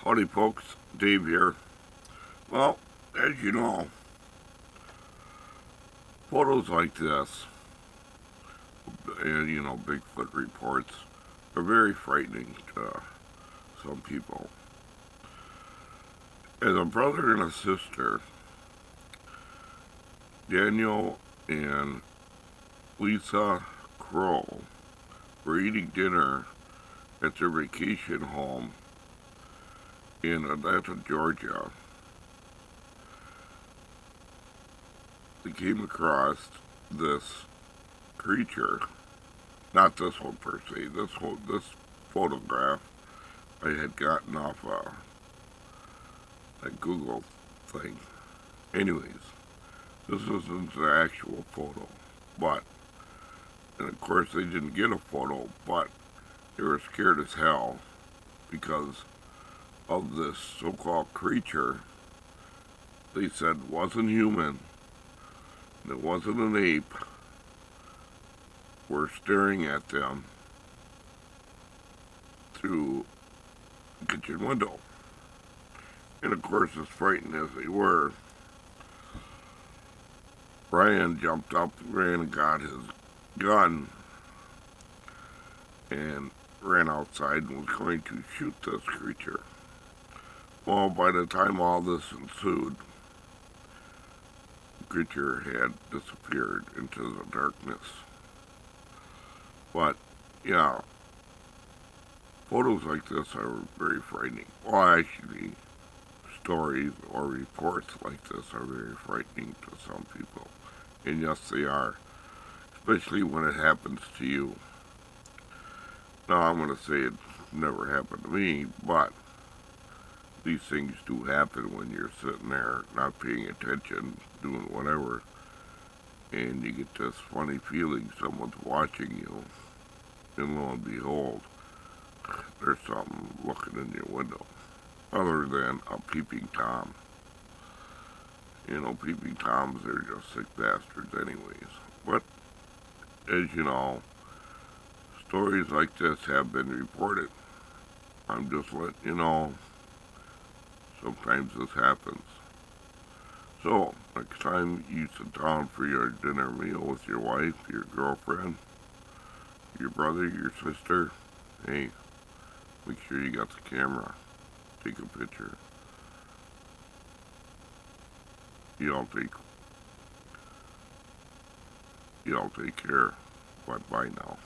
Howdy folks, Dave here. Well, as you know, photos like this, and Bigfoot reports, are very frightening to some people. As a brother and a sister, Daniel and Lisa Crowe were eating dinner at their vacation home in Atlanta, Georgia. They came across this creature, not this one per se, this photograph I had gotten off a Google thing. Anyways, this isn't the actual photo, and of course they didn't get a photo, but they were scared as hell because of this so-called creature they said wasn't human, it wasn't an ape, were staring at them through the kitchen window. And of course, as frightened as they were, Ryan jumped up, ran and got his gun, and ran outside and was going to shoot this creature. Well, by the time all this ensued, the creature had disappeared into the darkness. But, yeah, photos like this are very frightening. Well, actually, stories or reports like this are very frightening to some people. And yes, they are, especially when it happens to you. Now, I'm going to say it never happened to me, but these things do happen when you're sitting there not paying attention, doing whatever, and you get this funny feeling someone's watching you, and lo and behold, there's something looking in your window, other than a peeping Tom. Peeping Toms, they're just sick bastards anyways. But, as you know, stories like this have been reported. I'm just letting you know, sometimes this happens. So, next time you sit down for your dinner meal with your wife, your girlfriend, your brother, your sister, hey, make sure you got the camera. Take a picture. Y'all take care. Bye now.